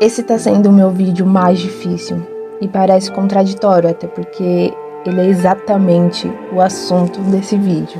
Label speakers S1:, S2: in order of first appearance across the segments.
S1: Esse tá sendo o meu vídeo mais difícil e parece contraditório, até porque ele é exatamente o assunto desse vídeo.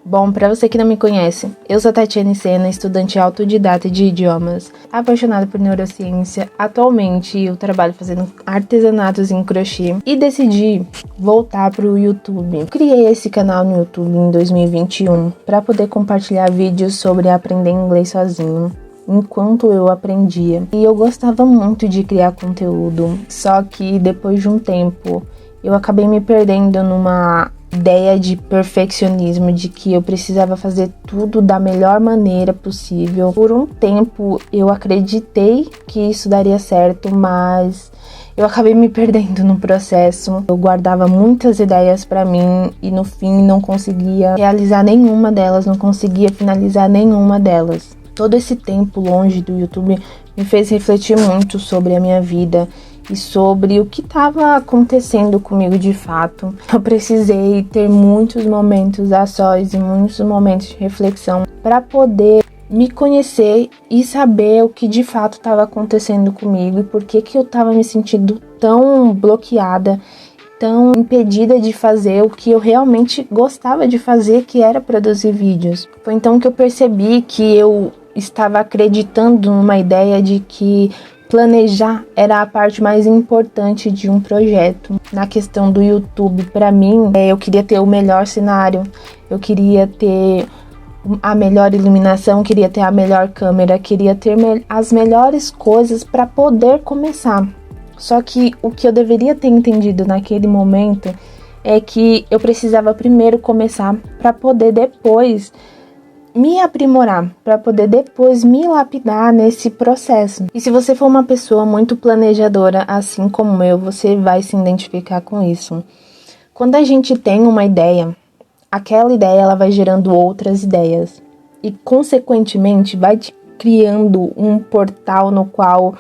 S1: Bom, para você que não me conhece, eu sou Tatiane Sena, estudante autodidata de idiomas, apaixonada por neurociência. Atualmente eu trabalho fazendo artesanatos em crochê e decidi voltar para o YouTube. Criei esse canal no YouTube em 2021 para poder compartilhar vídeos sobre aprender inglês sozinho, enquanto eu aprendia. E eu gostava muito de criar conteúdo, só que depois de um tempo eu acabei me perdendo numa ideia de perfeccionismo, de que eu precisava fazer tudo da melhor maneira possível. Por um tempo eu acreditei que isso daria certo, mas eu acabei me perdendo no processo. Eu guardava muitas ideias para mim e no fim não conseguia realizar nenhuma delas, não conseguia finalizar nenhuma delas. Todo esse tempo longe do YouTube me fez refletir muito sobre a minha vida e sobre o que estava acontecendo comigo de fato. Eu precisei ter muitos momentos a sós e muitos momentos de reflexão para poder me conhecer e saber o que de fato estava acontecendo comigo e por que eu estava me sentindo tão bloqueada, tão impedida de fazer o que eu realmente gostava de fazer, que era produzir vídeos. Foi então que eu percebi que eu estava acreditando numa ideia de que planejar era a parte mais importante de um projeto. Na questão do YouTube, para mim, eu queria ter o melhor cenário, eu queria ter a melhor iluminação, queria ter a melhor câmera, queria ter as melhores coisas para poder começar. Só que o que eu deveria ter entendido naquele momento é que eu precisava primeiro começar para poder depois me aprimorar, para poder depois me lapidar nesse processo. E se você for uma pessoa muito planejadora, assim como eu, você vai se identificar com isso. Quando a gente tem uma ideia, aquela ideia ela vai gerando outras ideias e, consequentemente, vai te criando um portal no qual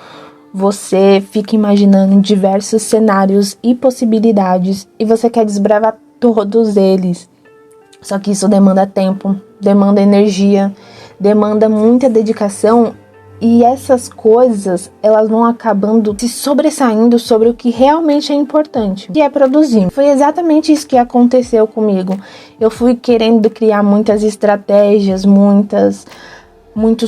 S1: você fica imaginando diversos cenários e possibilidades e você quer desbravar todos eles. Só que isso demanda tempo, demanda energia, demanda muita dedicação e essas coisas, elas vão acabando se sobressaindo sobre o que realmente é importante, que é produzir. Foi exatamente isso que aconteceu comigo. Eu fui querendo criar muitas estratégias, muitos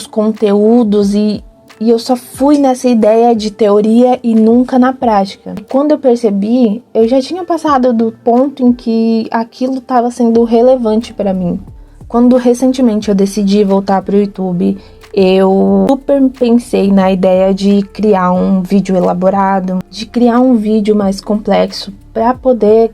S1: conteúdos e eu só fui nessa ideia de teoria e nunca na prática. E quando eu percebi, eu já tinha passado do ponto em que aquilo estava sendo relevante para mim. Quando recentemente eu decidi voltar para o YouTube, eu super pensei na ideia de criar um vídeo elaborado, de criar um vídeo mais complexo para poder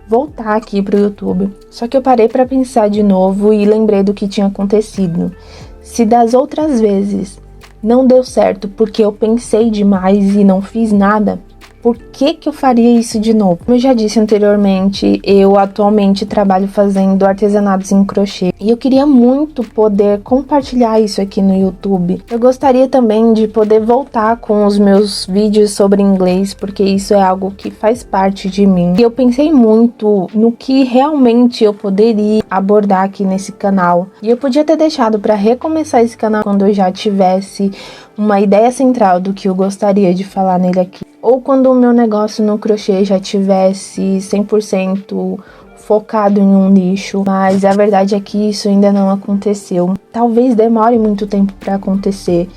S1: voltar aqui para o YouTube. Só que eu parei para pensar de novo e lembrei do que tinha acontecido. Se das outras vezes não deu certo porque eu pensei demais e não fiz nada, por que eu faria isso de novo? Como eu já disse anteriormente, eu atualmente trabalho fazendo artesanatos em crochê e eu queria muito poder compartilhar isso aqui no YouTube. Eu gostaria também de poder voltar com os meus vídeos sobre inglês, porque isso é algo que faz parte de mim. E eu pensei muito no que realmente eu poderia abordar aqui nesse canal. E eu podia ter deixado para recomeçar esse canal quando eu já tivesse uma ideia central do que eu gostaria de falar nele aqui. Ou quando o meu negócio no crochê já tivesse 100% focado em um nicho, mas a verdade é que isso ainda não aconteceu. Talvez demore muito tempo para acontecer.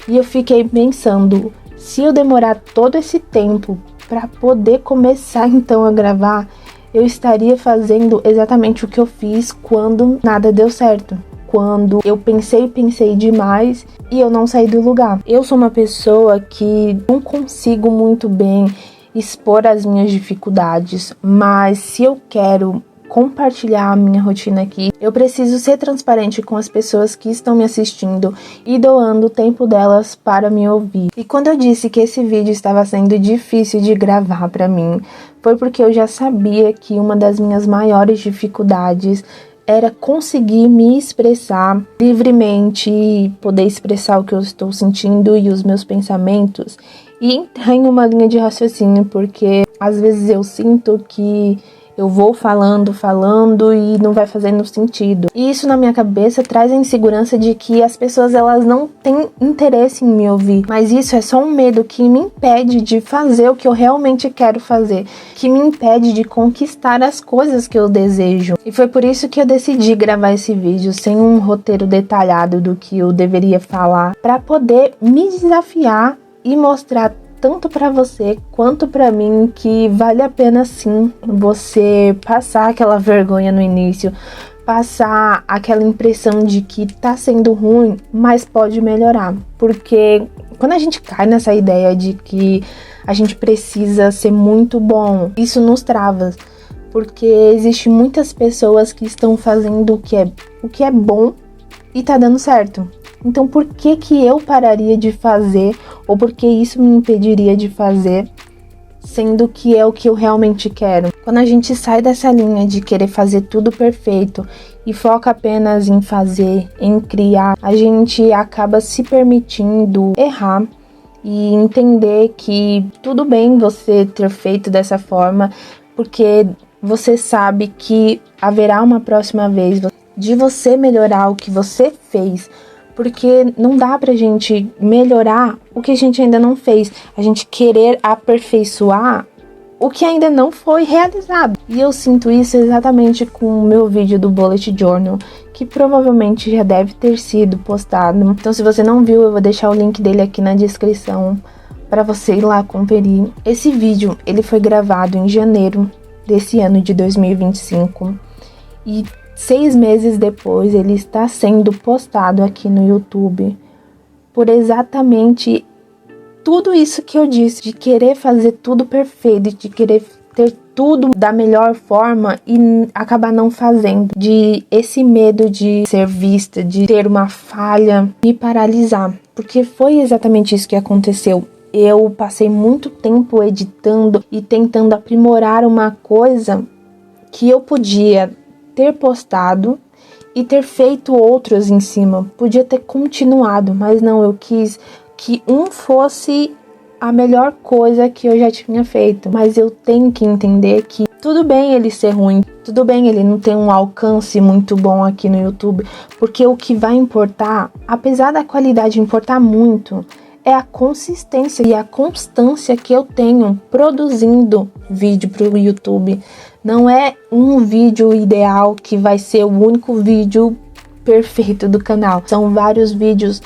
S1: E eu fiquei pensando, se eu demorar todo esse tempo para poder começar então a gravar, eu estaria fazendo exatamente o que eu fiz quando nada deu certo. Quando eu pensei demais e eu não saí do lugar. Eu sou uma pessoa que não consigo muito bem expor as minhas dificuldades, mas se eu quero compartilhar a minha rotina aqui, eu preciso ser transparente com as pessoas que estão me assistindo e doando o tempo delas para me ouvir. E quando eu disse que esse vídeo estava sendo difícil de gravar para mim, foi porque eu já sabia que uma das minhas maiores dificuldades era conseguir me expressar livremente, poder expressar o que eu estou sentindo e os meus pensamentos e entrar em uma linha de raciocínio, porque às vezes eu sinto que eu vou falando e não vai fazendo sentido. E isso na minha cabeça traz a insegurança de que as pessoas elas não têm interesse em me ouvir. Mas isso é só um medo que me impede de fazer o que eu realmente quero fazer, que me impede de conquistar as coisas que eu desejo. E foi por isso que eu decidi gravar esse vídeo sem um roteiro detalhado do que eu deveria falar, para poder me desafiar e mostrar tanto para você quanto para mim que vale a pena sim você passar aquela vergonha no início, passar aquela impressão de que tá sendo ruim, mas pode melhorar. Porque quando a gente cai nessa ideia de que a gente precisa ser muito bom, isso nos trava. Porque existe muitas pessoas que estão fazendo o que é bom e tá dando certo. Então por que eu pararia de fazer, ou por que isso me impediria de fazer, sendo que é o que eu realmente quero? Quando a gente sai dessa linha de querer fazer tudo perfeito e foca apenas em fazer, em criar, a gente acaba se permitindo errar e entender que tudo bem você ter feito dessa forma, porque você sabe que haverá uma próxima vez de você melhorar o que você fez. Porque não dá pra gente melhorar o que a gente ainda não fez. A gente querer aperfeiçoar o que ainda não foi realizado. E eu sinto isso exatamente com o meu vídeo do Bullet Journal, que provavelmente já deve ter sido postado. Então se você não viu, eu vou deixar o link dele aqui na descrição para você ir lá conferir. Esse vídeo, ele foi gravado em janeiro desse ano de 2025. E 6 meses depois, ele está sendo postado aqui no YouTube por exatamente tudo isso que eu disse, de querer fazer tudo perfeito, de querer ter tudo da melhor forma e acabar não fazendo, de esse medo de ser vista, de ter uma falha, me paralisar, porque foi exatamente isso que aconteceu. Eu passei muito tempo editando e tentando aprimorar uma coisa que eu podia ter postado e ter feito outros em cima. Podia ter continuado, mas não, eu quis que um fosse a melhor coisa que eu já tinha feito. Mas eu tenho que entender que tudo bem ele ser ruim, tudo bem ele não ter um alcance muito bom aqui no YouTube, porque o que vai importar, apesar da qualidade importar muito, é a consistência e a constância que eu tenho produzindo vídeo para o YouTube. Não é um vídeo ideal que vai ser o único vídeo perfeito do canal. São vários vídeos,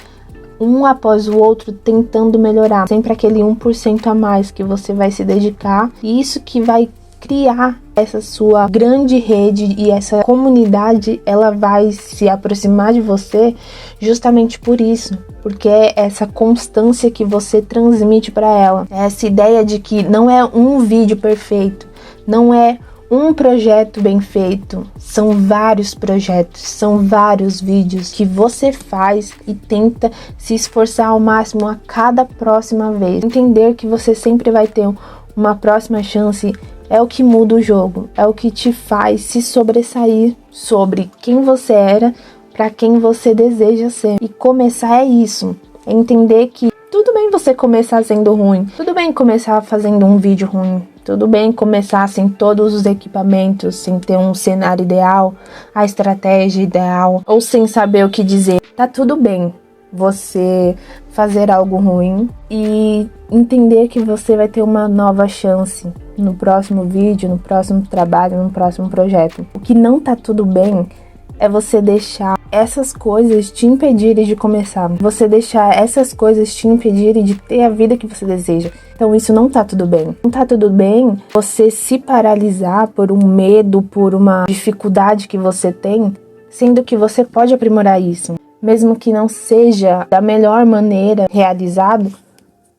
S1: um após o outro, tentando melhorar. Sempre aquele 1% a mais que você vai se dedicar. E isso que vai criar essa sua grande rede e essa comunidade, ela vai se aproximar de você justamente por isso. Porque é essa constância que você transmite para ela. É essa ideia de que não é um vídeo perfeito, não é um projeto bem feito, são vários projetos, são vários vídeos que você faz e tenta se esforçar ao máximo a cada próxima vez. Entender que você sempre vai ter uma próxima chance é o que muda o jogo, é o que te faz se sobressair sobre quem você era para quem você deseja ser. E começar é isso, é entender que tudo bem você começar sendo ruim, tudo bem começar fazendo um vídeo ruim, tudo bem começar sem todos os equipamentos, sem ter um cenário ideal, a estratégia ideal, ou sem saber o que dizer. Tá tudo bem você fazer algo ruim e entender que você vai ter uma nova chance no próximo vídeo, no próximo trabalho, no próximo projeto. O que não tá tudo bem é você deixar essas coisas te impedirem de começar. Você deixar essas coisas te impedirem de ter a vida que você deseja. Então isso não tá tudo bem. Não tá tudo bem você se paralisar por um medo, por uma dificuldade que você tem, sendo que você pode aprimorar isso. Mesmo que não seja da melhor maneira realizado,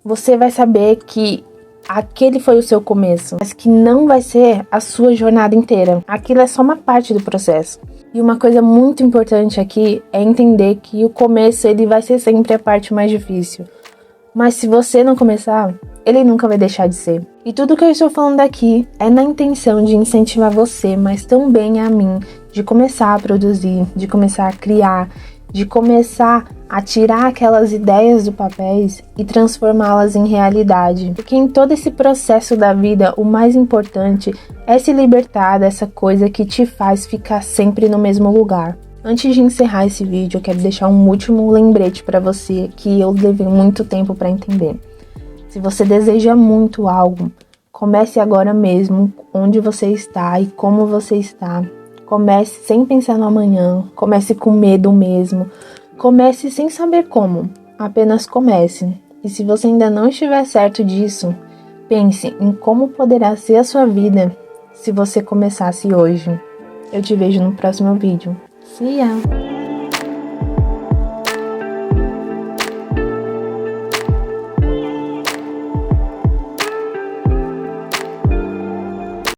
S1: você vai saber que aquele foi o seu começo, mas que não vai ser a sua jornada inteira. Aquilo é só uma parte do processo. E uma coisa muito importante aqui é entender que o começo ele vai ser sempre a parte mais difícil. Mas se você não começar, ele nunca vai deixar de ser. E tudo que eu estou falando aqui é na intenção de incentivar você, mas também a mim, de começar a produzir, de começar a criar, de começar a tirar aquelas ideias do papel e transformá-las em realidade. Porque em todo esse processo da vida, o mais importante é se libertar dessa coisa que te faz ficar sempre no mesmo lugar. Antes de encerrar esse vídeo, eu quero deixar um último lembrete para você que eu levei muito tempo para entender. Se você deseja muito algo, comece agora mesmo onde você está e como você está. Comece sem pensar no amanhã, comece com medo mesmo, comece sem saber como, apenas comece. E se você ainda não estiver certo disso, pense em como poderá ser a sua vida se você começasse hoje. Eu te vejo no próximo vídeo. See ya!